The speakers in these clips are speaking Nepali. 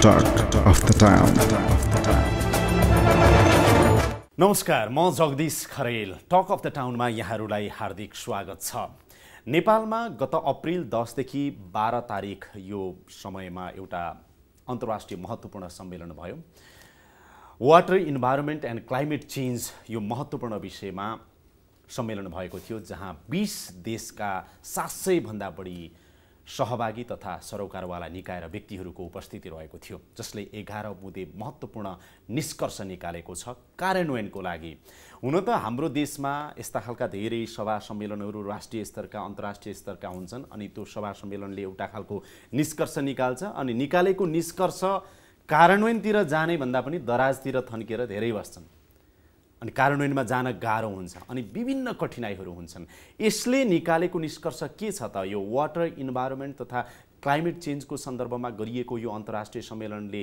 Talk of the Town. नमस्कार, म Jagdish Kharel. Talk of the टाउनमा यहाँहरूलाई हार्दिक स्वागत छ। नेपालमा गत अप्रिल 10 देखि 12 तारिक यो समयमा एउटा अन्तर्राष्ट्रिय महत्त्वपूर्ण सम्मेलन भयो। Water, environment and climate change यो महत्त्वपूर्ण विषयमा सम्मेलन भएको थियो, जहाँ 20 देशका 700 भन्दा बढी सहभागी तथा सरोकारवाला निकाय र व्यक्तिहरूको उपस्थिति रहेको थियो, जसले 11 बुँदे महत्त्वपूर्ण निष्कर्ष निकालेको छ कार्यान्वयनको लागि। हुन त हाम्रो देशमा यस्ता खालका धेरै सभा सम्मेलनहरू राष्ट्रिय स्तरका अन्तर्राष्ट्रिय स्तरका हुन्छन्, अनि त्यो सभा सम्मेलनले एउटा खालको निष्कर्ष निकाल्छ, अनि निकालेको निष्कर्ष कार्यान्वयनतिर जाने भन्दा पनि दराजतिर थन्केर धेरै बस्छन्, अनि कार्यान्वयनमा जान गाह्रो हुन्छ, अनि विभिन्न कठिनाइहरू हुन्छन्। यसले निकालेको निष्कर्ष के छ त? यो वाटर, इन्भाइरोमेन्ट तथा क्लाइमेट चेन्जको सन्दर्भमा गरिएको यो अन्तर्राष्ट्रिय सम्मेलनले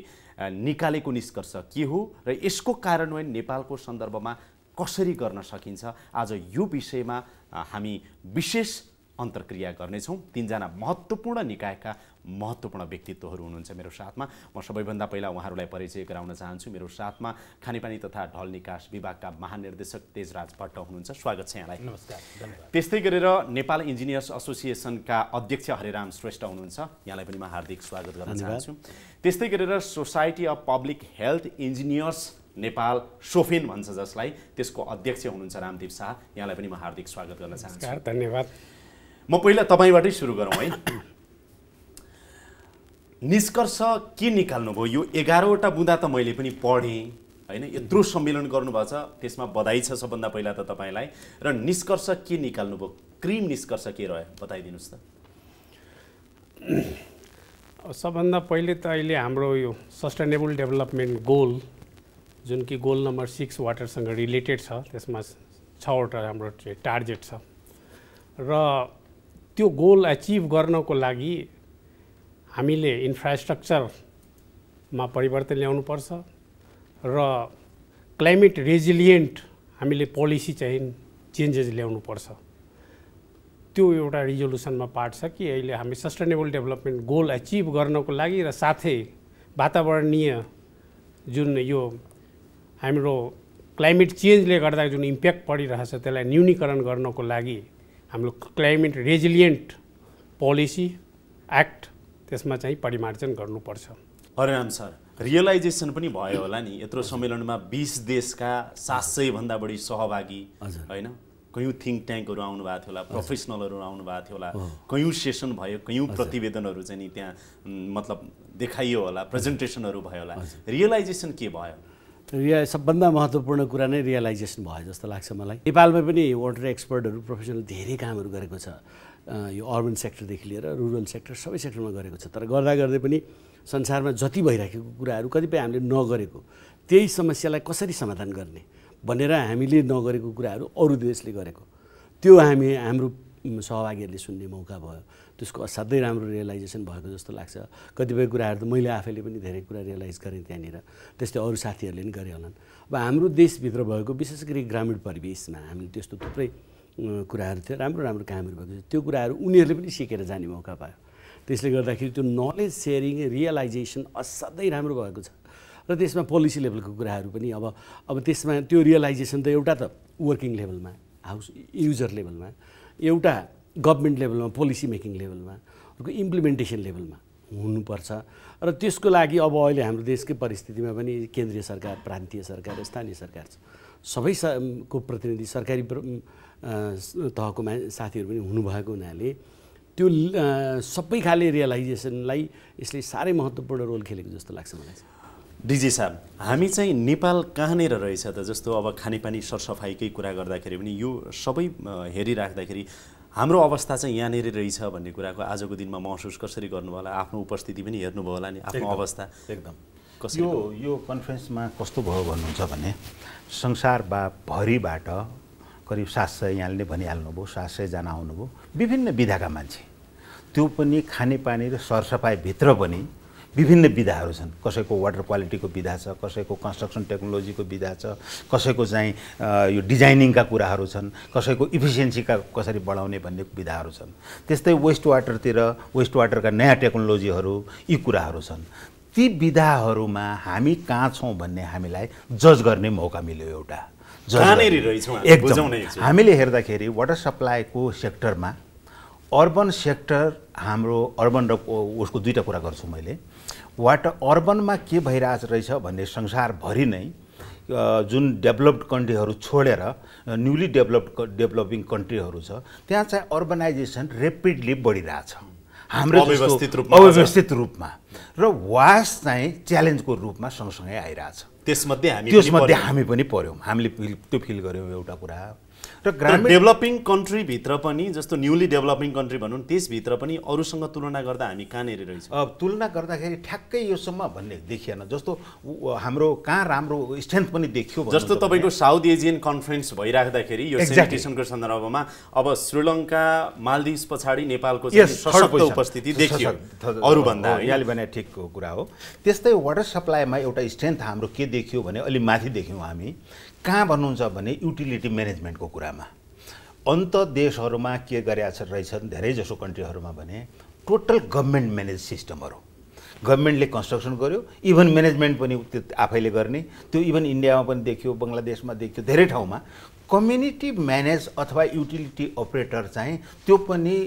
निकालेको निष्कर्ष के हो र यसको कार्यान्वयन नेपालको सन्दर्भमा कसरी गर्न सकिन्छ? आज यो विषयमा हामी विशेष अन्तर्क्रिया गर्नेछौँ। 3 जना महत्त्वपूर्ण निकायका महत्त्वपूर्ण व्यक्तित्वहरू हुनुहुन्छ मेरो साथमा। म सबैभन्दा पहिला उहाँहरूलाई परिचय गराउन चाहन्छु। मेरो साथमा खानेपानी तथा ढल निकास विभागका महानिर्देशक तेजराज भट्ट हुनुहुन्छ। स्वागत छ यहाँलाई। नमस्कार, धन्यवाद। त्यस्तै गरेर नेपाल इन्जिनियर्स एसोसिएसनका अध्यक्ष हरिराम श्रेष्ठ हुनुहुन्छ। यहाँलाई पनि म हार्दिक स्वागत गर्न चाहन्छु। त्यस्तै गरेर society of public health engineers Nepal, सोफिन भन्छ जसलाई, त्यसको अध्यक्ष हुनुहुन्छ रामदीप शाह। यहाँलाई पनि म हार्दिक स्वागत गर्न चाहन्छु। धन्यवाद। म पहिला तपाईँबाटै सुरु गरौँ है। निष्कर्ष के निकाल्नुभयो? यो 11वटा बुँदा त मैले पनि पढेँ होइन, यत्रो सम्मेलन गर्नुभएको छ, त्यसमा बधाई छ सबभन्दा पहिला त तपाईँलाई। र निष्कर्ष के निकाल्नुभयो? क्रिम निष्कर्ष के रह्यो बताइदिनुहोस् त। सबभन्दा पहिले त अहिले हाम्रो यो सस्टेनेबल डेभलपमेन्ट गोल, जुन कि गोल नम्बर 6 वाटरसँग रिलेटेड छ, त्यसमा 6वटा हाम्रो टार्गेट छ, र त्यो गोल अचिभ गर्नको लागि हामीले इन्फ्रास्ट्रक्चरमा परिवर्तन ल्याउनुपर्छ र क्लाइमेट रेजिलियन्ट हामीले पोलिसी चाहिँ चेन्जेस ल्याउनुपर्छ। त्यो एउटा रिजोल्युसनमा पार्ट छ कि अहिले हामी सस्टेनेबल डेभलपमेन्ट गोल अचिभ गर्नको लागि र साथै वातावरणीय जुन यो हाम्रो क्लाइमेट चेन्जले गर्दा जुन इम्प्याक्ट परिरहेछ त्यसलाई न्यूनीकरण गर्नको लागि हाम्रो क्लाइमेट रेजिलियन्ट पोलिसी एक्ट त्यसमा चाहिँ परिमार्जन गर्नुपर्छ। हरिराम सर, रियलाइजेसन पनि भयो होला नि, यत्रो सम्मेलनमा 20 देशका 700 भन्दा बढी सहभागी होइन, कयौँ थिङ्क ट्याङ्कहरू आउनुभएको थियो होला, प्रोफेसनलहरू आउनुभएको थियो होला, कयौँ सेसन भयो, कयौँ प्रतिवेदनहरू चाहिँ नि त्यहाँ मतलब देखाइयो होला, प्रेजेन्टेसनहरू भयो होला। रियलाइजेसन के भयो? सबभन्दा महत्त्वपूर्ण कुरा नै रियलाइजेसन भयो जस्तो लाग्छ मलाई। नेपालमा पनि वाटर एक्सपर्टहरू, प्रोफेसनल धेरै कामहरू गरेको छ, यो अर्बन सेक्टरदेखि लिएर रुरल सेक्टर सबै सेक्टरमा गरेको छ। तर गर्दा गर्दै पनि संसारमा जति भइराखेको कुराहरू कतिपय हामीले नगरेको, त्यही समस्यालाई कसरी समाधान गर्ने भनेर हामीले नगरेको कुराहरू अरू देशले गरेको, त्यो हाम्रो सहभागीहरूले सुन्ने मौका भयो। त्यसको असाध्यै राम्रो रियलाइजेसन भएको जस्तो लाग्छ। कतिपय कुराहरू त मैले आफैले पनि धेरै कुरा रियलाइज गरेँ त्यहाँनिर, त्यस्तै अरू साथीहरूले पनि गरे होलान्। अब हाम्रो देशभित्र भएको विशेष गरी ग्रामीण परिवेशमा हामीले त्यस्तो थुप्रै कुराहरू थियो, राम्रो राम्रो कामहरू भएको थियो, त्यो कुराहरू उनीहरूले पनि सिकेर जाने मौका पायो। त्यसले गर्दाखेरि त्यो नलेज सेयरिङ, रियलाइजेसन असाध्यै राम्रो भएको छ। र त्यसमा पोलिसी लेभलको कुराहरू पनि अब त्यसमा त्यो रियलाइजेसन त एउटा त वर्किङ लेभलमा, हाउस युजर लेभलमा, एउटा गभर्मेन्ट लेभलमा, पोलिसी मेकिङ लेभलमा, अर्को इम्प्लिमेन्टेसन लेभलमा हुनुपर्छ। र त्यसको लागि अब अहिले हाम्रो देशकै परिस्थितिमा पनि केन्द्रीय सरकार, प्रान्तीय सरकार, स्थानीय सरकार सबैको प्रतिनिधि, सरकारी तहको साथीहरू पनि हुनुभएको हुनाले त्यो सबै खाले रियलाइजेसनलाई यसले साह्रै महत्त्वपूर्ण रोल खेलेको जस्तो लाग्छ मलाई। डिजी साहब, हामी चाहिँ नेपाल कहाँनिर रहेछ त? जस्तो अब खानेपानी सरसफाइकै कुरा गर्दाखेरि पनि यो सबै हेरिराख्दाखेरि हाम्रो अवस्था चाहिँ यहाँनिर रहेछ भन्ने कुराको आजको दिनमा महसुस कसरी गर्नुभयो होला? आफ्नो उपस्थिति पनि हेर्नुभयो होला नि, आफ्नो अवस्था एकदम कसरी? यो कन्फरेन्समा कस्तो भयो भन्नुहुन्छ भने संसारभरिबाट करिब 700, यहाँले भनिहाल्नुभयो 700 जना आउनुभयो, विभिन्न विधाका मान्छे। त्यो पनि खानेपानी र सरसफाइभित्र पनि विभिन्न विधाहरू छन्। कसैको वाटर क्वालिटीको विधा छ, कसैको कन्स्ट्रक्सन टेक्नोलोजीको विधा छ, कसैको चाहिँ यो डिजाइनिङका कुराहरू छन्, कसैको इफिसियन्सीका कसरी बढाउने भन्ने विधाहरू छन्। त्यस्तै वेस्ट वाटरतिर वेस्ट वाटरका नयाँ टेक्नोलोजीहरू, यी कुराहरू छन्। ती विधाहरूमा हामी कहाँ छौँ भन्ने हामीलाई जज गर्ने मौका मिल्यो एउटा एकदम हामीले हेर्दाखेरि वाटर सप्लाईको सेक्टरमा अर्बन सेक्टर हाम्रो अर्बन र उसको दुईटा कुरा गर्छु मैले अर्बनमा के भइरहेछ रहेछ भन्ने संसारभरि नै जुन डेभलप्ड कन्ट्रीहरू छोडेर न्युली डेभलपिङ कन्ट्रीहरू छ त्यहाँ चाहिँ अर्बनाइजेसन रेपिडली बढिरहेछ हाम्रो अव्यवस्थित रूपमा र वास चाहिँ च्यालेन्जको रूपमा सँगसँगै आइरहेछ त्यसमध्ये हामी पनि पर्यौँ हामीले त्यो फिल गर्यौँ एउटा कुरा र ग्रामीण डेभलपिङ कन्ट्रीभित्र पनि जस्तो न्युली डेभलपिङ कन्ट्री भनौँ त्यसभित्र पनि अरूसँग तुलना गर्दा हामी कहाँनिर रहेछ तुलना गर्दाखेरि ठ्याक्कै योसम्म भन्ने देखिएन जस्तो हाम्रो कहाँ राम्रो स्ट्रेन्थ पनि देखियो जस्तो तपाईँको साउथ एसियन कन्फरेन्स भइराख्दाखेरि यो सेनिटेसनको सन्दर्भमा अब श्रीलङ्का मालदिभ्स पछाडि नेपालको सशक्त उपस्थिति देखियो अरूभन्दा यहाँले भने ठिकको कुरा हो त्यस्तै वाटर सप्लाईमा एउटा स्ट्रेन्थ हाम्रो के देखियो भने अलि माथि देख्यौँ हामी कहाँ भन्नुहुन्छ भने युटिलिटी म्यानेजमेन्टको कुरामा अन्त देशहरूमा के गरेका रहेछन् धेरै जसो कन्ट्रीहरूमा भने टोटल गभर्मेन्ट म्यानेज सिस्टमहरू गभर्मेन्टले कन्स्ट्रक्सन गर्यो इभन म्यानेजमेन्ट पनि आफैले गर्ने त्यो इभन इन्डियामा पनि देखियो बङ्गलादेशमा देखियो धेरै ठाउँमा कम्युनिटी म्यानेज अथवा युटिलिटी अपरेटर चाहिँ त्यो पनि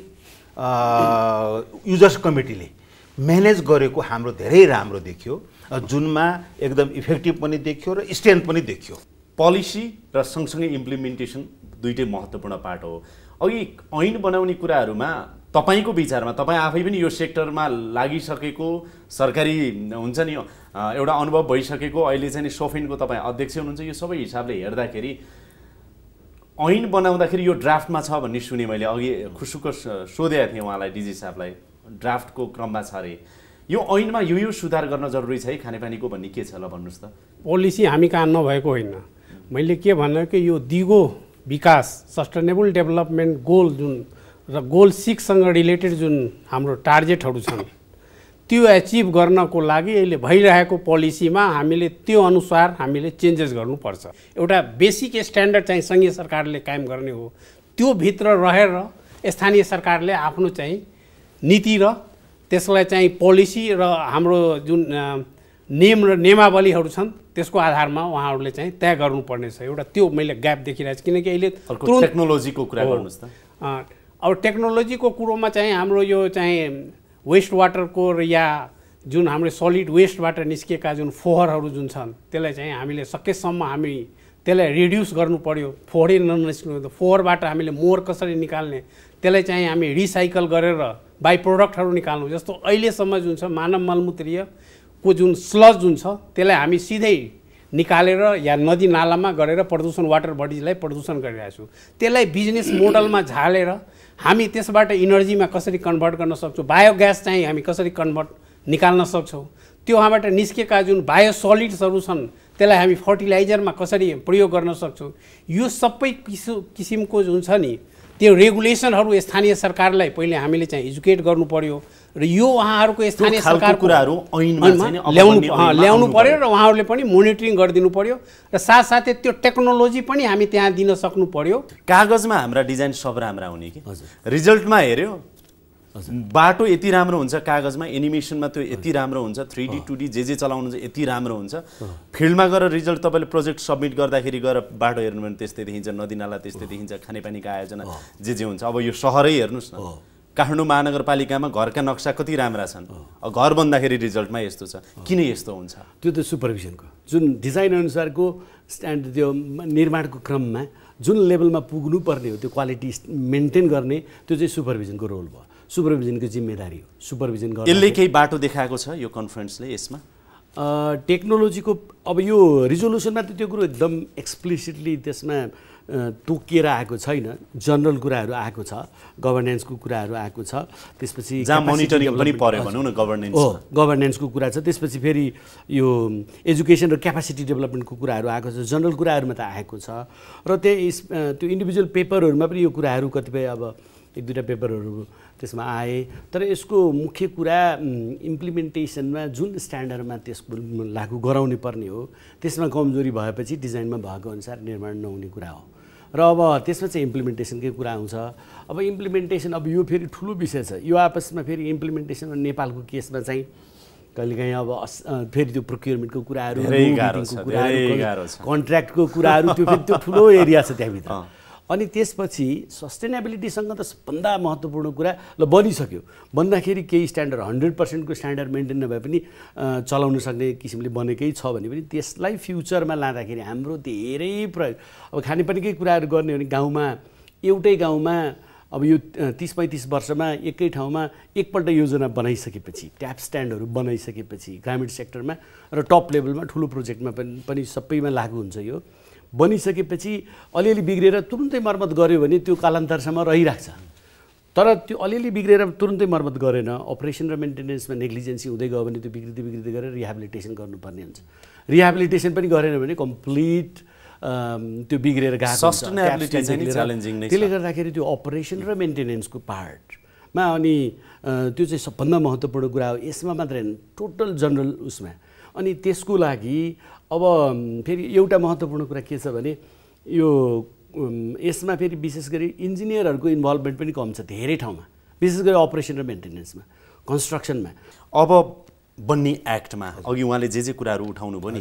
युजर्स कमिटीले म्यानेज गरेको हाम्रो धेरै राम्रो देखियो जुनमा एकदम इफेक्टिभ पनि देखियो र स्ट्रेन्थ पनि देखियो पोलिसी र सँगसँगै इम्प्लिमेन्टेसन दुईटै महत्त्वपूर्ण पार्ट हो अघि ऐन बनाउने कुराहरूमा तपाईँको विचारमा तपाईँ आफै पनि यो सेक्टरमा लागिसकेको सरकारी हुन्छ नि एउटा अनुभव भइसकेको अहिले चाहिँ नि सोफिनको तपाईँ अध्यक्ष हुनुहुन्छ यो सबै हिसाबले हेर्दाखेरि ऐन बनाउँदाखेरि यो ड्राफ्टमा छ भन्ने सुने मैले अघि खुसुक सोधेको थिएँ उहाँलाई डिजी साहबलाई ड्राफ्टको क्रममा छ अरे यो ऐनमा यो सुधार गर्न जरुरी छ है खानेपानीको भन्ने के छ ल भन्नुहोस् त पोलिसी हामी कहाँ नभएको होइन मैले के भन्नु कि यो दिगो विकास सस्टेनेबल डेभलपमेन्ट गोल जुन र गोल 6 सँग रिलेटेड जुन हाम्रो टार्गेटहरू छन् त्यो एचिभ गर्नको लागि अहिले भइरहेको पोलिसीमा हामीले त्यो अनुसार हामीले चेन्जेस गर्नुपर्छ एउटा बेसिक स्ट्यान्डर्ड चाहिँ सङ्घीय सरकारले कायम गर्ने हो त्यो भित्र रहेर स्थानीय सरकारले आफ्नो चाहिँ नीति र त्यसलाई चाहिँ पोलिसी र हाम्रो जुन नियम र नियमावलीहरू छन् त्यसको आधारमा उहाँहरूले चाहिँ तय गर्नुपर्ने छ एउटा त्यो मैले ग्याप देखिरहेको छु किनकि अहिले टेक्नोलोजीको कुरा गर्नुहोस् त अब टेक्नोलोजीको कुरोमा चाहिँ हाम्रो यो चाहिँ वेस्ट वाटरको या जुन हाम्रो सलिड वेस्टबाट निस्केका जुन फोहोरहरू जुन छन् त्यसलाई चाहिँ हामीले सकेसम्म हामी त्यसलाई रिड्युस गर्नु पर्यो फोहोरै ननिस्कनु फोहोरबाट हामीले मोहर कसरी निकाल्ने त्यसलाई चाहिँ हामी रिसाइकल गरेर बाई प्रोडक्टहरू निकाल्नु जस्तो अहिलेसम्म जुन छ मानव मलमूत्रीयको जुन स्लज जुन छ त्यसलाई हामी सिधै निकालेर या नदी नालामा गरेर प्रदूषण वाटर बडिजलाई प्रदूषण गरिरहेको छौँ त्यसलाई बिजनेस मोडलमा झालेर हामी त्यसबाट इनर्जीमा कसरी कन्भर्ट गर्न सक्छौँ बायोग्यास चाहिँ हामी कसरी निकाल्न सक्छौँ त्यो वहाँबाट निस्केका जुन बायो सलिड्सहरू छन् त्यसलाई हामी फर्टिलाइजरमा कसरी प्रयोग गर्न सक्छौँ यो सबै किसिमको जुन छ नि त्यो रेगुलेसनहरू स्थानीय सरकारलाई पहिले हामीले चाहिँ एजुकेट गर्नु पर्यो र यो उहाँहरूको स्थानीय सरकारको कुराहरू ऐनमा ल्याउनु पर्यो र उहाँहरूले पनि मोनिटरिङ गरिदिनु पर्यो र साथसाथै त्यो टेक्नोलोजी पनि हामी त्यहाँ दिन सक्नु पर्यो कागजमा हाम्रा डिजाइन सब राम्रा हुने कि रिजल्टमा हेऱ्यो बाटो यति राम्रो हुन्छ कागजमा एनिमेसनमा त्यो यति राम्रो हुन्छ 3D 2D जे चलाउनुहुन्छ यति राम्रो हुन्छ फिल्डमा गएर रिजल्ट तपाईँले प्रोजेक्ट सब्मिट गर्दाखेरि गएर बाटो हेर्नु भने त्यस्तै देखिन्छ नदीनाला त्यस्तै देखिन्छ खानेपानीको आयोजना जे हुन्छ अब यो सहरै हेर्नुहोस् न काठमाडौँ महानगरपालिकामा घरका नक्सा कति राम्रा छन् घर बन्दाखेरि रिजल्टमा यस्तो छ किन यस्तो हुन्छ त्यो त सुपरभिजनको जुन डिजाइन अनुसारको स्ट्यान्ड त्यो निर्माणको क्रममा जुन लेभलमा पुग्नुपर्ने हो त्यो क्वालिटी मेन्टेन गर्ने त्यो चाहिँ सुपरभिजनको रोल भयो सुपरभिजनको जिम्मेदारी हो सुपरभिजन गर्ने यसले केही बाटो देखाएको छ यो कन्फरेन्सले यसमा टेक्नोलोजीको अब यो रिजोल्युसनमा त त्यो कुरो एकदम एक्सप्लिसिटली त्यसमा तोकिएर आएको छैन जनरल कुराहरू आएको छ गभर्नेन्सको कुराहरू आएको छ त्यसपछि जहाँ मोनिटरिङ पनि पर्यो भनौँ न गभर्नेन्स हो गभर्नेन्सको कुरा छ त्यसपछि फेरि यो एजुकेसन र क्यापासिटी डेभलपमेन्टको कुराहरू आएको छ जनरल कुराहरूमा त आएको छ र त्यो इन्डिभिजुअल पेपरहरूमा पनि यो कुराहरू कतिपय अब एक दुईवटा पेपरहरू त्यसमा आए तर यसको मुख्य कुरा इम्प्लिमेन्टेसनमा जुन स्ट्यान्डर्डमा त्यसको लागू गराउनु पर्ने हो त्यसमा कमजोरी भएपछि डिजाइनमा भएको अनुसार निर्माण नहुने कुरा हो र अब त्यसमा चाहिँ इम्प्लिमेन्टेसनकै कुरा आउँछ अब इम्प्लिमेन्टेसन अब यो फेरि ठुलो विषय छ यो आपसमा फेरि इम्प्लिमेन्टेसन नेपालको केसमा चाहिँ कहिलेकाहीँ अब फेरि त्यो प्रोक्योरमेन्टको कुराहरू, कुराहरू, कन्ट्र्याक्टको कुराहरू, त्यो फेरि त्यो ठुलो एरिया छ त्यहाँभित्र। अनि त्यसपछि सस्टेनेबिलिटीसँग त सबभन्दा महत्त्वपूर्ण कुरा ल बनिसक्यो, बन्दाखेरि केही स्ट्यान्डर्ड 100%को स्ट्यान्डर्ड मेन्टेन नभए पनि चलाउन सक्ने किसिमले बनेकै छ भने पनि त्यसलाई फ्युचरमा लाँदाखेरि हाम्रो धेरै प्रयोग, अब खानेपानीकै कुराहरू गर्ने हो भने गाउँमा एउटै गाउँमा अब यो 30-35 वर्षमा एकै ठाउँमा एकपल्ट योजना बनाइसकेपछि, ट्याप स्ट्यान्डहरू बनाइसकेपछि ग्रामीण सेक्टरमा र टप लेभलमा ठुलो प्रोजेक्टमा पनि सबैमा लागु हुन्छ। यो बनिसकेपछि अलिअलि बिग्रेर तुरुन्तै मर्मत गऱ्यो भने त्यो कालान्तरसम्म रहिराख्छ। तर त्यो अलिअलि बिग्रेर तुरुन्तै मर्मत गरेन, अपरेसन र मेन्टेनेन्समा नेग्लिजेन्सी हुँदै गयो भने त्यो बिग्रिँदै गरेर रिहेबिलिटेसन गर्नुपर्ने हुन्छ। रिहेबिलिटेसन पनि गरेन भने कम्प्लिट त्यो बिग्रेर गएको सस्टेनेबिलिटी चाहिँ च्यालेन्जिङ नै छ। त्यसले गर्दाखेरि त्यो अपरेसन र मेन्टेनेन्सको पार्टमा अनि त्यो चाहिँ सबभन्दा महत्त्वपूर्ण कुरा हो। यसमा मात्रै होइन, टोटल जनरल उसमा। अनि त्यसको लागि अब फेरि एउटा महत्त्वपूर्ण कुरा के छ भने यो यसमा फेरि विशेष गरी इन्जिनियरहरूको इन्भल्भमेन्ट पनि कम छ धेरै ठाउँमा, विशेष गरी अपरेसन र मेन्टेनेन्समा, कन्स्ट्रक्सनमा। अब बन्ने एक्टमा अघि उहाँले जे कुराहरू उठाउनु भयो नि,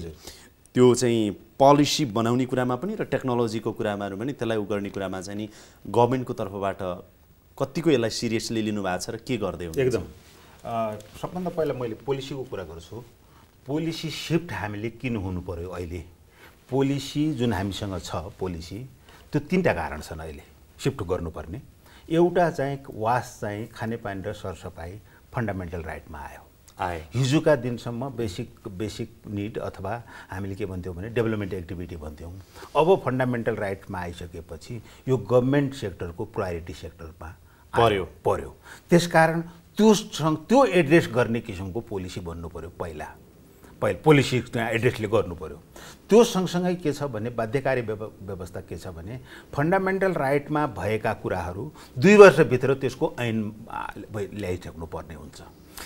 त्यो चाहिँ पोलिसी बनाउने कुरामा पनि र टेक्नोलोजीको कुरामा पनि त्यसलाई गर्ने कुरामा चाहिँ नि गभर्मेन्टको तर्फबाट कतिको यसलाई सिरियसली लिनुभएको छ र के गर्दै हो? एकदम सबभन्दा पहिला मैले पोलिसीको कुरा गर्छु। पोलिसी सिफ्ट हामीले किन हुनु पर्यो अहिले? पोलिसी जुन हामीसँग छ पोलिसी, त्यो 3टा कारण छन् अहिले सिफ्ट गर्नुपर्ने। एउटा चाहिँ वास चाहिँ खानेपानी र सरसफाइ फन्डामेन्टल राइटमा आयो। हिजोका दिनसम्म बेसिक निड अथवा हामीले के भन्थ्यौँ भने डेभलपमेन्ट एक्टिभिटी भन्थ्यौँ। अब फन्डामेन्टल राइटमा आइसकेपछि यो गभर्मेन्ट सेक्टरको प्रायोरिटी सेक्टरमा पर्यो। त्यसकारण त्यो एड्रेस गर्ने किसिमको पोलिसी बन्नु पर्यो। पहिला पोलिसी एड्रेसले गर्नु पर्यो। त्यो सँगसँगै के छ भने बाध्यकारी व्यवस्था के छ भने फन्डामेन्टल राइटमा भएका कुराहरू 2 वर्षभित्र त्यसको ऐन ल्याइसक्नु पर्ने हुन्छ।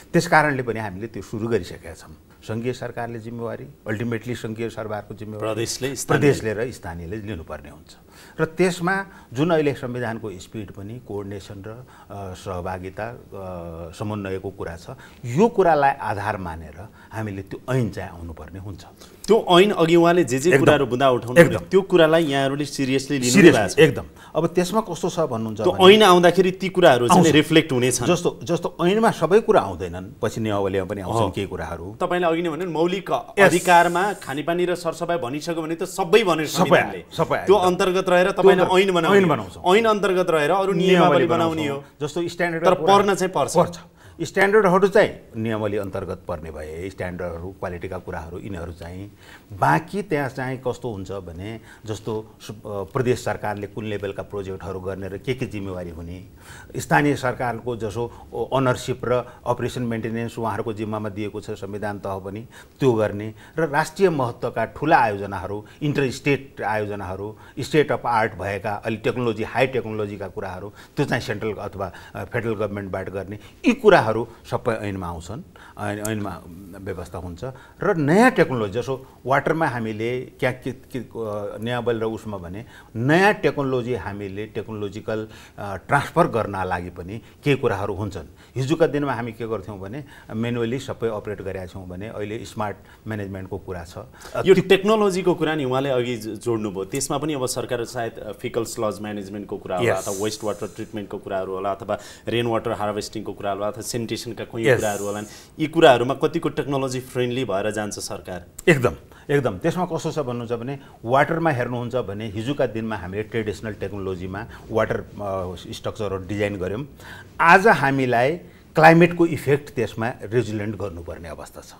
त्यसकारणले पनि हामीले त्यो सुरु गरिसकेका छौँ। सङ्घीय सरकारले जिम्मेवारी, अल्टिमेटली सङ्घीय सरकारको जिम्मेवारी प्रदेशले र स्थानीयले लिनुपर्ने हुन्छ। र त्यसमा जुन अहिले संविधानको स्पिड पनि कोअर्डिनेसन र सहभागिता समन्वयको कुरा छ, यो कुरालाई आधार मानेर हामीले त्यो ऐन चाहिँ आउनुपर्ने हुन्छ। त्यो ऐन अघि उहाँले जे कुराहरू बुँदा उठाउनु त्यो कुरालाई यहाँहरूले सिरियसली लिनु एकदम। अब त्यसमा कस्तो छ भन्नुहुन्छ, त्यो ऐन आउँदाखेरि ती कुराहरू चाहिँ रिफ्लेक्ट हुनेछन्। जस्तो ऐनमा सबै कुरा आउँदैनन्, पछि नियमावलीमा पनि आउँछन् केही कुराहरू। तपाईँले अघि नै भन्नु मौलिक अधिकारमा खानेपानी र सरसफाइ भनिसक्यो भने त सबै भन्यो संविधानले। त्यो अन्तर्गत रहेर तपाईँले ऐन बनाउँछ, ऐन अन्तर्गत रहेर अरू नियमावली बनाउने हो। जस्तो स्ट्यान्डर्ड तर पर्न चाहिँ पर्छ। स्ट्यान्डर्डहरू चाहिँ नियमावली अन्तर्गत पर्ने भए स्ट्यान्डर्डहरू क्वालिटीका कुराहरू यिनीहरू चाहिँ। बाँकी त्यहाँ चाहिँ कस्तो हुन्छ भने जस्तो प्रदेश सरकारले कुन लेभलका प्रोजेक्टहरू गर्ने र के जिम्मेवारी हुने, स्थानीय सरकारको जसो ओनरसिप र अपरेसन मेन्टेनेन्स उहाँहरूको जिम्मामा दिएको छ संविधान तह पनि, त्यो गर्ने। र राष्ट्रिय महत्त्वका ठुला आयोजनाहरू, इन्टर स्टेट आयोजनाहरू, स्टेट अफ आर्ट भएका अलि टेक्नोलोजी हाई टेक्नोलोजीका कुराहरू त्यो चाहिँ सेन्ट्रल अथवा फेडरल गभर्मेन्टबाट गर्ने, यी कुराहरू सबै ऐनमा आउँछन्, ऐनमा व्यवस्था हुन्छ। र नयाँ टेक्नोलोजी जसो वाटरमा हामीले नियमावली र उसमा भने नयाँ टेक्नोलोजी हामीले टेक्नोलोजिकल ट्रान्सफर गर्न लागि पनि केही कुराहरू हुन्छन्। हिजोका दिनमा हामी के गर्थ्यौँ भने मेनुअली सबै अपरेट गरेका छौँ भने अहिले स्मार्ट म्यानेजमेन्टको कुरा छ। यो टेक्नोलोजीको कुरा नि उहाँले अघि जोड्नुभयो, त्यसमा पनि अब सरकार सायद फिकल स्लज म्यानेजमेन्टको कुरा होला अथवा वेस्ट वाटर ट्रिटमेन्टको कुराहरू होला अथवा रेन वाटर हार्भेस्टिङको कुरा होला अथवा सेनिटेसनका कोही कुराहरू होला। यी कुराहरूमा कतिको टेक्नोलोजी फ्रेन्डली भएर जान्छ सरकार? एकदम। त्यसमा कस्तो छ भन्नुहुन्छ भने वाटरमा हेर्नुहुन्छ भने हिजोका दिनमा हामीले ट्रेडिसनल टेक्नोलोजीमा वाटर स्ट्रक्चरहरू डिजाइन गऱ्यौँ। आज हामीलाई क्लाइमेटको इफेक्ट त्यसमा रेजिलेन्ट गर्नुपर्ने अवस्था छ।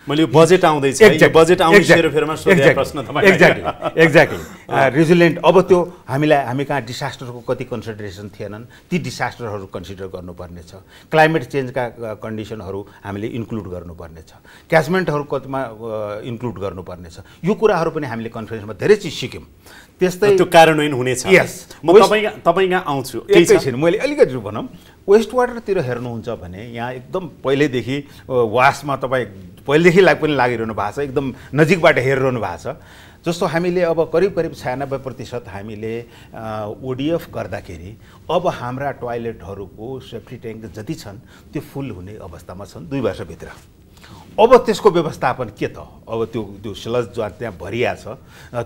मैले यो बजेट आउँदैछ, यो बजेट आउने सेरोफेरमा सोधेको प्रश्न तपाईँ एक्ज्याक्टली रेजिलेन्ट। अब त्यो हामी कहाँ डिसास्टरको कति कन्सिडरेसन थिएनन्, ती डिसास्टरहरू कन्सिडर गर्नुपर्ने छ। क्लाइमेट चेन्जका कन्डिसनहरू हामीले इन्क्लुड गर्नुपर्ने छ, क्याचमेन्टहरू कतिमा इन्क्लुड गर्नुपर्ने छ। यो कुराहरू पनि हामीले कन्फरेन्समा धेरै चिज सिक्यौँ। त्यस्तै त्यो कार्यान्वयन हुनेछ। म तपाईँ कहाँ आउँछु एकैछिन, मैले अलिकति भनौँ वेस्ट वाटरतिर हेर्नुहुन्छ भने यहाँ एकदम पहिल्यैदेखि वासमा तपाईँ पहिलेदेखि पनि लागिरहनु भएको छ, एकदम नजिकबाट हेरिरहनु भएको छ। जस्तो हामीले अब करिब 96% हामीले ओडिएफ गर्दाखेरि अब हाम्रा टोयलेटहरूको सेफ्टी ट्याङ्क जति छन् त्यो फुल हुने अवस्थामा छन् 2 वर्षभित्र। अब त्यसको व्यवस्थापन के त? अब त्यो स्लज जो त्यहाँ भरिया छ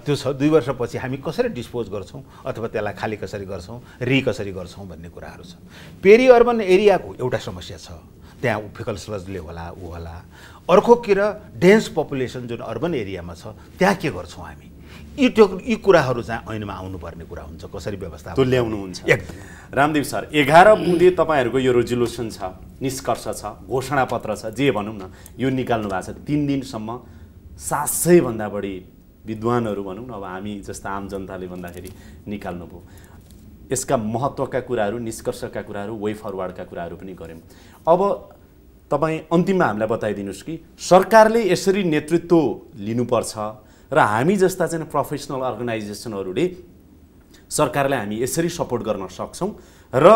त्यो 2 वर्षपछि हामी कसरी डिस्पोज गर्छौँ अथवा त्यसलाई खाली कसरी गर्छौँ, कसरी गर्छौँ भन्ने कुराहरू छ। पेरी अर्बन एरियाको एउटा समस्या छ, त्यहाँ फिकल स्लजले होला ऊ होला। अर्कोतिर डेन्स पपुलेसन जुन अर्बन एरियामा छ त्यहाँ के गर्छौँ हामी? यी कुराहरू चाहिँ ऐनमा आउनुपर्ने कुरा हुन्छ, कसरी व्यवस्था त्यो ल्याउनुहुन्छ। एकदम रामदेव सर, 11 बुँदे तपाईँहरूको यो रेजोल्युसन छ, निष्कर्ष छ, घोषणापत्र छ, जे भनौँ न, यो निकाल्नु भएको छ। 3 दिनसम्म 700 भन्दा बढी विद्वानहरू भनौँ न, अब हामी जस्ता आम जनताले भन्दाखेरि निकाल्नुभयो। यसका महत्त्वका कुराहरू, निष्कर्षका कुराहरू, वे फरवर्डका कुराहरू पनि गऱ्यौँ। अब तपाईँ अन्तिममा हामीलाई बताइदिनुहोस् कि सरकारले यसरी नेतृत्व लिनुपर्छ र हामी जस्ता चाहिँ प्रोफेसनल अर्गनाइजेसनहरूले सरकारलाई हामी यसरी सपोर्ट गर्न सक्छौँ र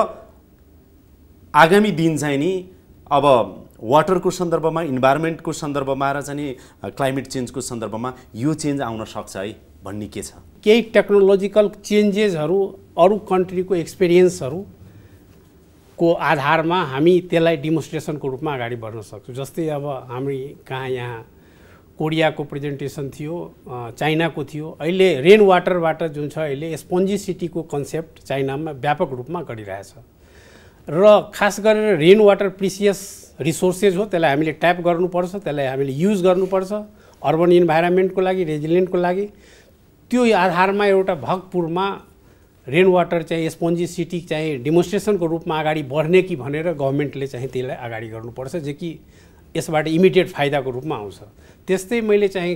आगामी दिन चाहिँ नि अब वाटरको सन्दर्भमा, इन्भाइरोमेन्टको सन्दर्भमा र चाहिँ क्लाइमेट चेन्जको सन्दर्भमा यो चेन्ज आउन सक्छ है भन्ने के छ? केही टेक्नोलोजिकल चेन्जेसहरू अरू कन्ट्रीको एक्सपिरियन्सहरूको आधारमा हामी त्यसलाई डिमोन्स्ट्रेसनको रूपमा अगाडि बढ्न सक्छौँ। जस्तै अब हामी कहाँ यहाँ कोरियाको प्रेजेन्टेसन थियो, चाइनाको थियो। अहिले रेन वाटरबाट जुन छ अहिले स्पन्जी सिटीको कन्सेप्ट चाइनामा व्यापक रूपमा गरिरहेछ र खास गरेर रेन वाटर प्रिसियस रिसोर्सेज हो, त्यसलाई हामीले ट्याप गर्नुपर्छ, त्यसलाई हामीले युज गर्नुपर्छ अर्बन इन्भाइरोमेन्टको लागि, रेजिलियन्टको लागि। त्यो आधारमा एउटा भक्तपुरमा रेन वाटर चाहिँ स्पन्जी सिटी चाहिँ डिमोन्स्ट्रेसनको रूपमा अगाडि बढ्ने कि भनेर गभर्मेन्टले चाहिँ त्यसलाई अगाडि गर्नुपर्छ, जो कि यसबाट इमिडिएट फाइदाको रूपमा आउँछ। त्यस्तै मैले चाहिँ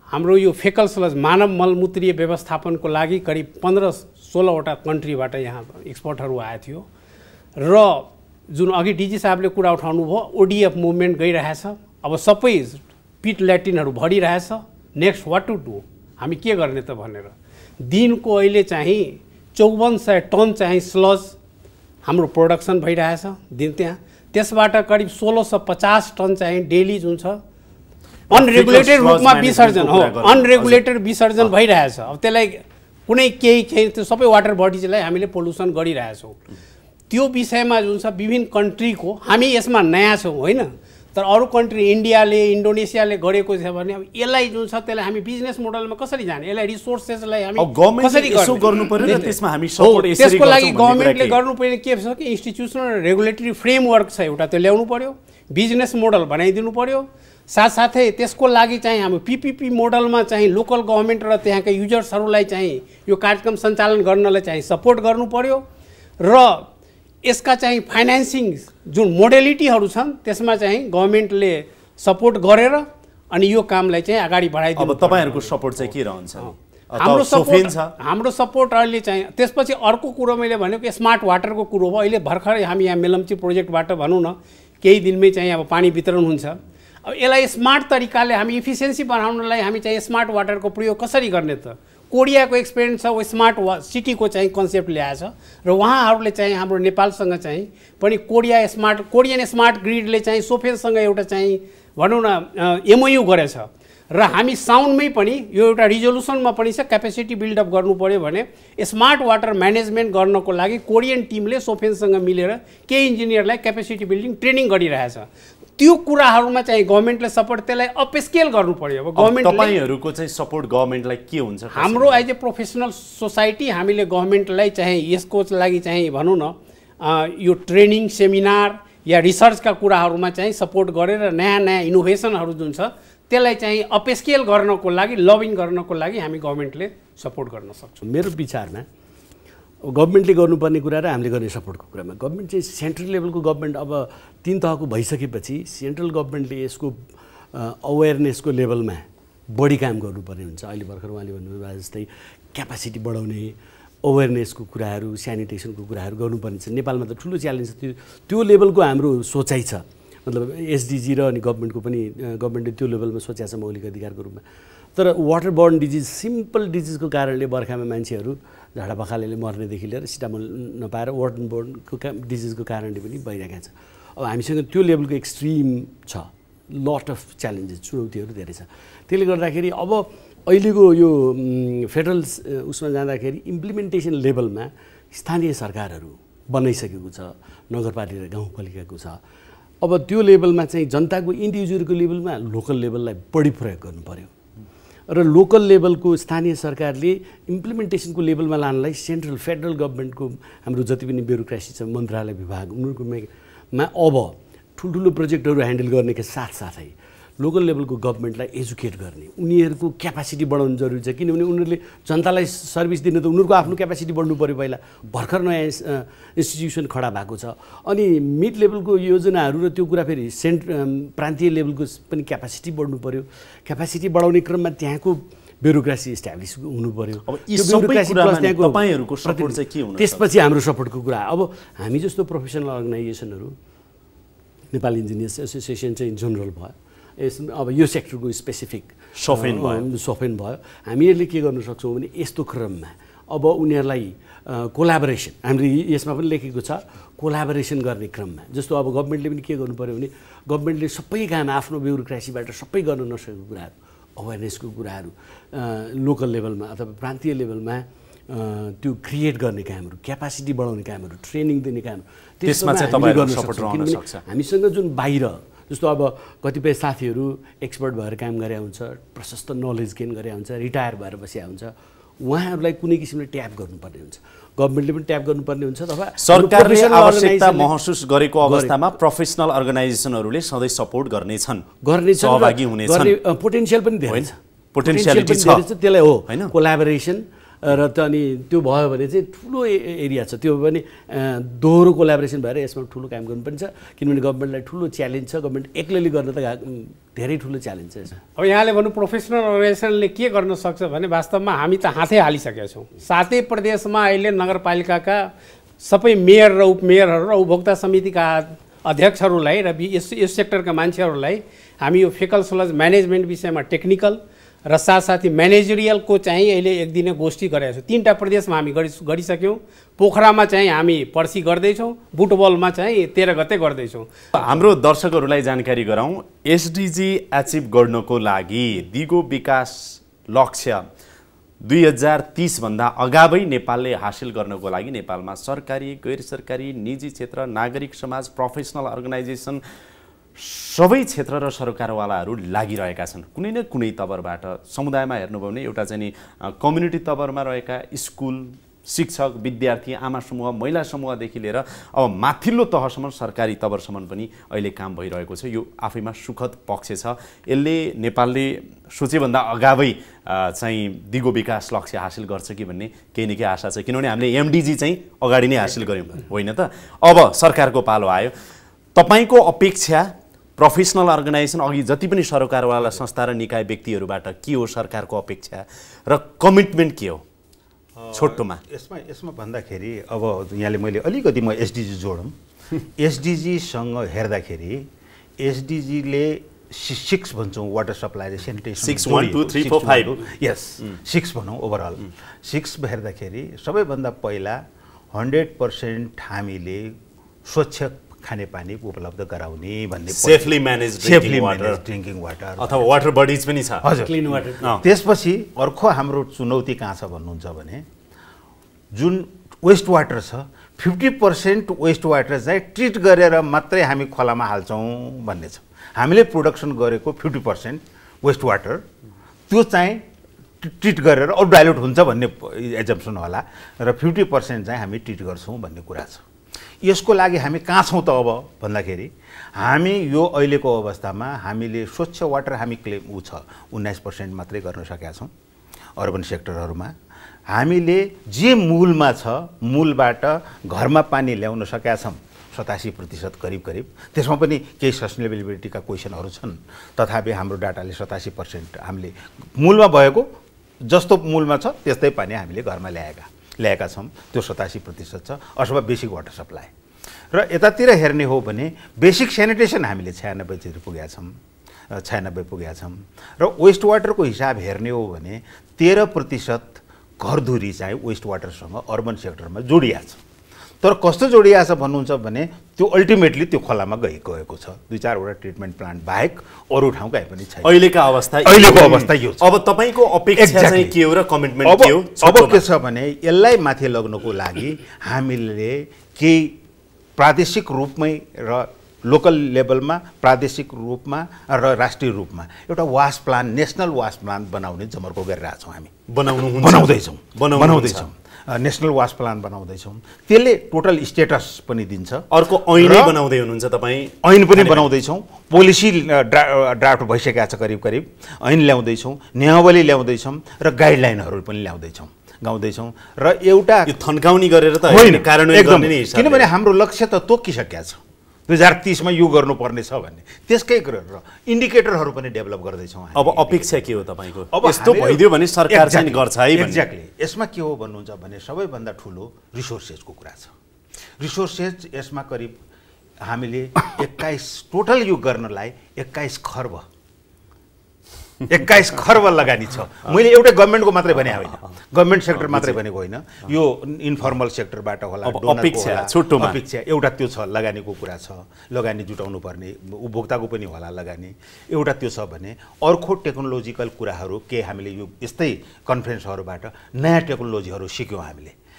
हाम्रो यो फेकल स्लज मानव मलमूत्रीय व्यवस्थापनको लागि करिब 15-16 वटा कन्ट्रीबाट यहाँ एक्सपर्टहरू आएको थियो र जुन अघि डिजी साहबले कुरा उठाउनु भयो, ओडिएफ मुभमेन्ट गइरहेछ। अब सबै पिट ल्याट्रिनहरू भरिरहेछ। नेक्स्ट वाट टु डु, हामी के गर्ने त भनेर। दिनको अहिले चाहिँ 5400 टन चाहिँ स्लज हाम्रो प्रोडक्सन भइरहेछ दिन त्यहाँ। त्यसबाट करिब 1650 टन चाहिँ डेली जुन छ अनरेगुलेटेड रूपमा विसर्जन हो, अनरेगुलेटेड विसर्जन भइरहेछ। अब त्यसलाई कुनै केही त्यो सबै वाटर बडिजलाई हामीले पोल्युसन गरिरहेछौँ। त्यो विषयमा जुन छ विभिन्न कन्ट्रीको, हामी यसमा नयाँ छौँ होइन, तर अरू कन्ट्री इन्डियाले, इन्डोनेसियाले गरेको छ भने अब यसलाई जुन छ त्यसलाई हामी बिजनेस मोडलमा कसरी जाने, यसलाई रिसोर्सेसलाई हामी कसरी गर्नुपर्ने, त्यसमा हामी सपोर्ट यसरी त्यसको लागि गभर्मेन्टले गर्नुपर्ने के छ कि इन्स्टिट्युसनल रेगुलेटरी फ्रेमवर्क छ एउटा, त्यो ल्याउनु पर्यो, बिजनेस मोडल बनाइदिनु पर्यो। साथसाथै त्यसको लागि चाहिँ हामी पिपिपी मोडलमा चाहिँ लोकल गभर्मेन्ट र त्यहाँका युजर्सहरूलाई चाहिँ यो कार्यक्रम सञ्चालन गर्नलाई चाहिँ सपोर्ट गर्नु पर्यो र यसका चाहिँ फाइनेन्सिङ जुन मोडेलिटीहरू छन् त्यसमा चाहिँ गभर्मेन्टले सपोर्ट गरेर अनि यो कामलाई चाहिँ अगाडि बढाइदिनु। अब तपाईँहरूको सपोर्ट चाहिँ के रहन्छ? हाम्रो सपोर्ट अहिले चाहिँ त्यसपछि अर्को कुरो मैले भनेको स्मार्ट वाटरको कुरो हो। अहिले भर्खरै हामी यहाँ मेलम्ची प्रोजेक्टबाट भनौँ न केही दिनमै चाहिँ अब पानी वितरण हुन्छ। अब यसलाई स्मार्ट तरिकाले हामी इफिसियन्सी बनाउनलाई हामी चाहिँ स्मार्ट वाटरको प्रयोग कसरी गर्ने त? कोरियाको एक्सपिरियन्स छ, वो स्मार्ट सिटीको चाहिँ कन्सेप्ट ल्याएछ र उहाँहरूले चाहिँ हाम्रो नेपालसँग चाहिँ पनि कोरियन स्मार्ट ग्रिडले चाहिँ सोफेलसँग एउटा चाहिँ भनौँ न एमओयू गरेछ र हामी साउन्डमै पनि यो एउटा रिजोल्युसनमा पनि छ क्यापेसिटी बिल्डअप गर्नु पर्यो भने स्मार्ट वाटर म्यानेजमेन्ट गर्नको लागि कोरियन टिमले सोफेलसँग मिलेर केही इन्जिनियरलाई क्यापेसिटी बिल्डिङ ट्रेनिङ गरिरहेछ। त्यो कुराहरूमा चाहिँ गभर्मेन्टले सपोर्ट त्यसलाई अपस्केल गर्नु पर्यो। अब गभर्मेन्ट तपाईहरुको चाहिँ सपोर्ट गभर्मेन्टलाई के हुन्छ? हाम्रो एज ए प्रोफेसनल सोसाइटी हामीले गभर्मेन्टलाई चाहिँ यसको लागि चाहिँ भनौँ न यो ट्रेनिङ सेमिनार या रिसर्चका कुराहरूमा चाहिँ सपोर्ट गरेर नयाँ नयाँ इनोभेसनहरू जुन छ त्यसलाई चाहिँ अपस्केल गर्नको लागि, लबिङ गर्नको लागि हामी गभर्मेन्टले सपोर्ट गर्न सक्छौँ। मेरो विचारमा गभर्मेन्टले गर्नुपर्ने कुरा र हामीले गर्ने सपोर्टको कुरामा गभर्मेन्ट चाहिँ सेन्ट्रल लेभलको गभर्मेन्ट अब 3 तहको भइसकेपछि सेन्ट्रल गभर्मेन्टले यसको अवेरनेसको लेभलमा बढी काम गर्नुपर्ने हुन्छ। अहिले भर्खर उहाँले भन्नुभयो जस्तै क्यापासिटी बढाउने, अवेरनेसको कुराहरू, स्यानिटेसनको कुराहरू गर्नुपर्ने छ। नेपालमा त ठुलो च्यालेन्ज छ, त्यो लेभलको हाम्रो सोचाइ छ। मतलब एसडिजी र अनि गभर्मेन्टको पनि गभर्मेन्टले त्यो लेभलमा सोचेको छ मौलिक अधिकारको रूपमा। तर वाटर बोर्न डिजिज, सिम्पल डिजिजको कारणले बर्खामा मान्छेहरू झाडा पखालेले मर्नेदेखि लिएर सिटामोल नपाएर वाटर बोर्नको डिजिजको कारणले पनि भइरहेको छ। अब हामीसँग त्यो लेभलको एक्सट्रिम छ, लट अफ च्यालेन्जेस, चुनौतीहरू धेरै छ। त्यसले गर्दाखेरि अब अहिलेको यो फेडरल उसमा जाँदाखेरि इम्प्लिमेन्टेसन लेभलमा स्थानीय सरकारहरू बनाइसकेको छ, नगरपालिका गाउँपालिकाको छ, अब त्यो लेभलमा चाहिँ जनताको इन्डिभिजुअलको लेभलमा लोकल लेभललाई बढी प्रयोग गर्नु पर्यो र लोकल लेभलको स्थानीय सरकारले इम्प्लिमेन्टेसनको लेभलमा लानलाई सेन्ट्रल फेडरल गभर्मेन्टको हाम्रो जति पनि ब्युरोक्रेसी छ मन्त्रालय विभाग उनीहरूकोमा अब ठुल्ठुलो प्रोजेक्टहरू ह्यान्डल गर्नेका साथसाथै लोकल लेभलको गभर्मेन्टलाई एजुकेट गर्ने उनीहरूको क्यापासिटी बढाउनु जरुरी छ किनभने उनीहरूले जनतालाई सर्भिस दिन त उनीहरूको आफ्नो क्यापासिटी बढ्नु पर्यो पहिला भर्खर नयाँ इन्स्टिट्युसन खडा भएको छ अनि मिड लेभलको योजनाहरू र त्यो कुरा फेरि प्रान्तीय लेभलको पनि क्यापासिटी बढ्नु पर्यो क्यापासिटी बढाउने क्रममा त्यहाँको ब्युरोक्रेसी इस्टाब्लिस हुनु पर्यो तपाईहरुको सपोर्ट चाहिँ के हुनु त्यसपछि हाम्रो सपोर्टको कुरा अब हामी जस्तो प्रोफेसनल अर्गनाइजेसनहरू नेपाल इन्जिनियर्स एसोसिएसन चाहिँ जनरल भयो अब यो सेक्टरको स्पेसिफिक सफेन भयो हामीहरूले के गर्न सक्छौँ भने यस्तो क्रममा अब उनीहरूलाई कोलाबोरेसन हामीले यसमा पनि लेखेको छ कोलाबोरेसन गर्ने क्रममा जस्तो अब गभर्मेन्टले पनि के गर्नु पर्यो भने गभर्मेन्टले सबै काम आफ्नो ब्युरोक्रेसीबाट सबै गर्न नसकेको कुराहरू अवेरनेसको कुराहरू लोकल लेभलमा अथवा प्रान्तीय लेभलमा त्यो क्रिएट गर्ने कामहरू क्यापासिटी बढाउने कामहरू ट्रेनिङ दिने काम त्यसमा चाहिँ तपाईहरुको सपोर्ट रहन सक्छ हामीसँग जुन बाहिर जस्तो अब कतिपय साथीहरू एक्सपर्ट भएर काम गरे हुन्छ प्रशस्त नलेज गेन गरे हुन्छ रिटायर भएर बसिया हुन्छ उहाँहरूलाई कुनै किसिमले ट्याप गर्नुपर्ने हुन्छ गभर्मेन्टले पनि ट्याप गर्नुपर्ने हुन्छ अथवा सरकारले आवश्यकता महसुस गरेको अवस्थामा प्रोफेसनल अर्गनाइजेसनहरूले सधैँ सपोर्ट गर्नेछन् सहभागी हुनेछन् पोटेन्शियल पनि धेरै छ पोटेन्शियलिटी छ त्यसलाई हो हैन कोलाबोरेसन र त अनि त्यो भयो भने चाहिँ ठुलो एरिया छ त्यो पनि दोहोरो कोलाबोरेसन भएर यसमा ठुलो काम गर्नुपर्ने छ किनभने गभर्मेन्टलाई ठुलो च्यालेन्ज छ गभर्मेन्ट एक्लैले गर्न त धेरै ठुलो च्यालेन्ज छ अब यहाँले भन्नु प्रोफेसनल अर्गनाइजेसनले के गर्न सक्छ भने वास्तवमा हामी त हातै हालिसकेका छौँ 7 प्रदेशमा अहिले नगरपालिकाका सबै मेयर र उपमेयरहरू र उपभोक्ता समितिका अध्यक्षहरूलाई र यस सेक्टरका मान्छेहरूलाई हामी यो फेकल स्लज म्यानेजमेन्ट विषयमा टेक्निकल र साथसाथै म्यानेजरियलको चाहिँ अहिले एक दिने गोष्ठी गरेका छौँ 3टा प्रदेशमा हामी गरिसक्यौँ पोखरामा चाहिँ हामी पर्सि गर्दैछौँ बुटबलमा चाहिँ 13 गते गर्दैछौँ हाम्रो दर्शकहरूलाई जानकारी गराउँ एसडिजी एचिभ गर्नको लागि दिगो विकास लक्ष्य 2030 भन्दा अगावै नेपालले हासिल गर्नको लागि नेपालमा सरकारी गैर सरकारी निजी क्षेत्र नागरिक समाज प्रोफेसनल अर्गनाइजेसन सबै क्षेत्र र सरकारवालाहरू लागिरहेका छन् कुनै न कुनै तवरबाट समुदायमा हेर्नुभयो भने एउटा चाहिँ नि कम्युनिटी तवरमा रहेका स्कुल शिक्षक विद्यार्थी आमा समूह महिला समूहदेखि लिएर अब माथिल्लो तहसम्म सरकारी तवरसम्म पनि अहिले काम भइरहेको छ यो आफैमा सुखद पक्ष छ यसले नेपालले सोचेभन्दा अगावै चाहिँ दिगो विकास लक्ष्य हासिल गर्छ कि भन्ने केही न केही आशा छ किनभने हामीले एमडिजी चाहिँ अगाडि नै हासिल गर्यौँ होइन त अब सरकारको पालो आयो तपाईको अपेक्षा प्रोफेसनल अर्गनाइजेसन अघि जति पनि सरकारवाला संस्था र निकाय व्यक्तिहरूबाट के हो सरकारको अपेक्षा र कमिटमेन्ट के हो छोटोमा यसमा भन्दाखेरि अब यहाँले मैले अलिकति म एसडिजी जोडौँ एसडिजीसँग हेर्दाखेरि एसडिजीले 6 भन्छौँ वाटर सप्लाई सेनिटेसन 6 1 2 3 4 5 यस 6 भनौँ ओभरअल 6 हेर्दाखेरि सबैभन्दा पहिला 100% हामीले स्वच्छ खानेपानी उपलब्ध गराउने भन्ने सेफली म्यानेज ड्रिङ्किङ वाटर अथवा वाटर बडिज पनि छ हजुर क्लिन वाटर त्यसपछि अर्को हाम्रो चुनौती कहाँ छ भन्नुहुन्छ भने जुन वेस्ट वाटर छ 50% वेस्ट वाटर चाहिँ ट्रिट गरेर मात्रै हामी खोलामा हाल्छौँ भन्ने छ हामीले प्रोडक्सन गरेको 50% वेस्ट वाटर त्यो चाहिँ ट्रिट गरेर अरू डाइल्युट हुन्छ भन्ने एजम्पसन होला र 50% चाहिँ हामी ट्रिट गर्छौँ भन्ने कुरा छ यसको लागि हामी कहाँ छौँ त अब भन्दाखेरि हामी यो अहिलेको अवस्थामा हामीले स्वच्छ वाटर हामी क्लेम 19% मात्रै गर्न सकेका छौँ अर्बन सेक्टरहरूमा हामीले जे मूलमा छ मूलबाट घरमा पानी ल्याउन सकेका छौँ 87% करिब त्यसमा पनि केही सस्टेनेबिलिटीका क्वेसनहरू छन् तथापि हाम्रो डाटाले 87% हामीले मूलमा भएको जस्तो मूलमा छ त्यस्तै पानी हामीले घरमा ल्याएका छौँ त्यो 87% छ अथवा बेसिक वाटर सप्लाई र यतातिर हेर्ने हो भने बेसिक सेनिटेसन हामीले 96 पुगेका छौँ 96 पुगेका छौँ र वेस्ट वाटरको हिसाब हेर्ने हो भने 13% घरधुरी चाहिँ वेस्ट वाटरसँग अर्बन सेक्टरमा जोडिया छ तर कस्तो जोडिया छ भन्नुहुन्छ भने त्यो अल्टिमेटली त्यो खोलामा गएको छ 2-4 वटा ट्रिटमेन्ट प्लान्ट बाहेक अरू ठाउँ कहीँ पनि छैन अहिलेको अवस्था यो छ अब तपाईको अपेक्षा चाहिँ के हो र कमिटमेन्ट के हो अब के छ भने यसलाई माथि लग्नको लागि हामीले केही प्रादेशिक रूपमै र लोकल लेभलमा, प्रादेशिक रूपमा र राष्ट्रिय रूपमा एउटा वास प्लान, नेसनल वास प्लान बनाउने जमर्को गरिरहेका छौँ हामी। बनाउँदैछौँ नेसनल वास प्लान बनाउँदैछौँ। त्यसले टोटल स्टेटस पनि दिन्छ। अर्को ऐनै बनाउँदै हुनुहुन्छ तपाईँ? ऐन पनि बनाउँदैछौँ, पोलिसी ड्राफ्ट भइसकेका छ करिब करिब, ऐन ल्याउँदैछौँ, नियमावली ल्याउँदैछौँ र गाइडलाइनहरू पनि गाउँदैछौँ र एउटा थन्काउने गरेर त होइन, कार्यान्वयन गर्ने नि। किनभने हाम्रो लक्ष्य त तोकिसकेका छ 2030 मा यो गर्नुपर्ने छ भन्ने, त्यसकै गरेर इन्डिकेटरहरू पनि डेभलप गर्दैछौँ। अब अपेक्षा के हो तपाईँको? अब यस्तो भइदियो भने सरकार चाहिँ गर्छ है? एक्ज्याक्टली। यसमा के हो भन्नुहुन्छ भने सबैभन्दा ठुलो रिसोर्सेसको कुरा छ। रिसोर्सेस यसमा करिब हामीले 21 टोटल यो गर्नलाई 21 खर्ब लगानी छ। मैले एउटै गभर्नमेन्टको मात्रै भने होइन, गभर्नमेन्ट सेक्टर मात्रै भनेको होइन, यो इन्फर्मल सेक्टरबाट होला, अपेक्षा एउटा त्यो छ, लगानीको कुरा छ, लगानी जुटाउनु पर्ने, उपभोक्ताको पनि होला लगानी, एउटा त्यो छ भने अर्को टेक्नोलोजिकल कुराहरू के हामीले यो यस्तै कन्फरेन्सहरूबाट नयाँ टेक्नोलोजीहरू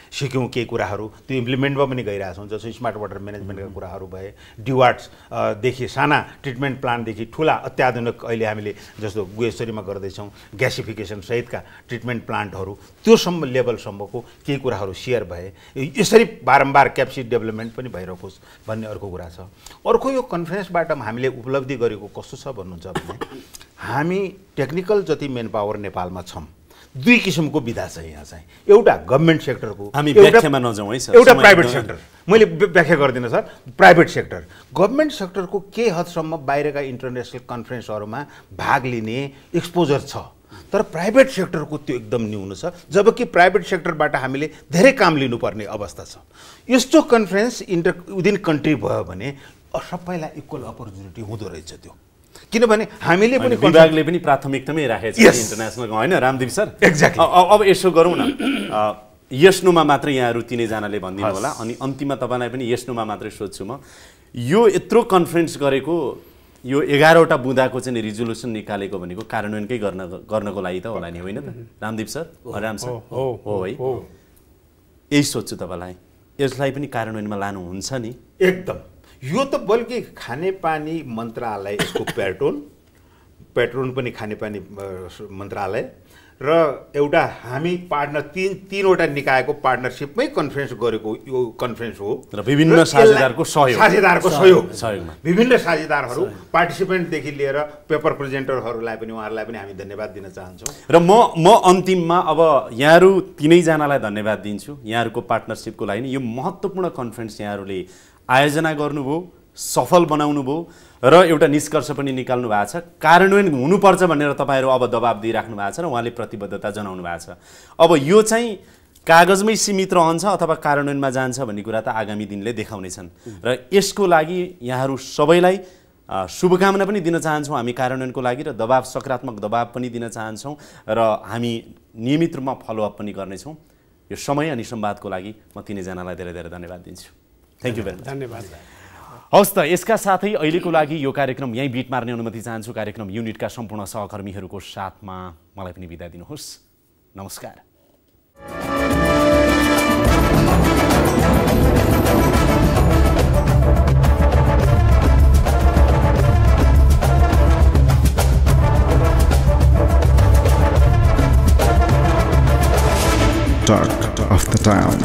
सिक्यौँ केही कुराहरू, त्यो इम्प्लिमेन्टमा पनि गइरहेछौँ। जस्तो स्मार्ट वाटर म्यानेजमेन्टका कुराहरू भए, डिवार्ट्सदेखि साना ट्रिटमेन्ट प्लान्टदेखि ठुला अत्याधुनिक अहिले हामीले जस्तो गुहेश्वरीमा गर्दैछौँ ग्यासिफिकेसन सहितका ट्रिटमेन्ट प्लान्टहरू, त्यो लेभलसम्मको केही कुराहरू सेयर भए, यसरी बारम्बार क्यापेसिटी डेभलपमेन्ट पनि भइरहोस् भन्ने अर्को कुरा छ। अर्को यो कन्फरेन्सबाट हामीले उपलब्धि गरेको कस्तो छ भन्नुहुन्छ भने हामी टेक्निकल जति मेन पावर नेपालमा छौँ, दुई किसिमको विधा छ यहाँ चाहिँ। एउटा गभर्नमेन्ट सेक्टरको, हामी व्याख्यामा नजाउँ है सर, एउटा प्राइभेट सेक्टर। मैले व्याख्या गर्दिनँ सर। प्राइभेट सेक्टर, गभर्नमेन्ट सेक्टरको के हदसम्म बाहिरका इन्टरनेसनल कन्फरेन्सहरूमा भाग लिने एक्सपोजर छ, तर प्राइभेट सेक्टरको त्यो एकदम न्यून छ। जबकि प्राइभेट सेक्टरबाट हामीले धेरै काम लिनुपर्ने अवस्था छ। यस्तो कन्फरेन्स विदिन कन्ट्री भयो भने सबैलाई इक्वल अपर्च्युनिटी हुँदो रहेछ त्यो। किनभने हामीले पनि विभागले पनि प्राथमिकतामै राखेको छ इन्टरनेसनलको, होइन रामदेव सर? एक्ज्याक्टली। अब यसो गरौँ न, यस्नुमा मात्रै यहाँहरू तिनैजनाले भनिदिनु होला, अनि अन्तिममा तपाईँलाई पनि यस्नुमा मात्रै सोध्छु म। यो यत्रो कन्फरेन्स गरेको, यो 11वटा बुँदाको चाहिँ रिजोल्युसन निकालेको भनेको कार्यान्वयनकै गर्नको लागि त होला नि, होइन त रामदेव सर? राम सर हो है, यही सोध्छु तपाईँलाई। यसलाई पनि कार्यान्वयनमा लानुहुन्छ नि? एकदम। यो त बल्कि खानेपानी मन्त्रालय यसको पेट्रोन पनि खानेपानी मन्त्रालय र एउटा हामी पार्टनर तीनवटा निकायको पार्टनरसिपमै कन्फरेन्स गरेको यो कन्फरेन्स हो र विभिन्न साझेदारको सहयोगमा विभिन्न साझेदारहरू पार्टिसिपेन्टदेखि लिएर पेपर प्रेजेन्टरहरूलाई पनि उहाँहरूलाई पनि हामी धन्यवाद दिन चाहन्छौँ। र म अन्तिममा अब यहाँहरू तिनैजनालाई धन्यवाद दिन्छु यहाँहरूको पार्टनरसिपको लागि। यो महत्त्वपूर्ण कन्फरेन्स यहाँहरूले आयोजना गर्नुभयो, सफल बनाउनु भयो र एउटा निष्कर्ष पनि निकाल्नु भएको छ। कार्यान्वयन हुनुपर्छ भनेर तपाईँहरू अब दबाब दिइराख्नु भएको छ र उहाँले प्रतिबद्धता जनाउनु भएको छ। अब यो चाहिँ कागजमै सीमित रहन्छ अथवा कार्यान्वयनमा जान्छ भन्ने कुरा त आगामी दिनले देखाउनेछन् र यसको लागि यहाँहरू सबैलाई शुभकामना पनि दिन चाहन्छौँ हामी कार्यान्वयनको लागि, र दबाब, सकारात्मक दबाब पनि दिन चाहन्छौँ र हामी नियमित रूपमा फलोअप पनि गर्नेछौँ। यो समय अनि संवादको लागि म तिनैजनालाई धेरै धेरै धन्यवाद दिन्छु। Thank you very much. धन्यवाद। हवस् त, यसका साथै अहिलेको लागि यो कार्यक्रम यहीँ बिट मार्ने अनुमति चाहन्छु। कार्यक्रम युनिटका सम्पूर्ण सहकर्मीहरूको साथमा मलाई पनि बिदा दिनुहोस्। नमस्कार। Talk of the Town.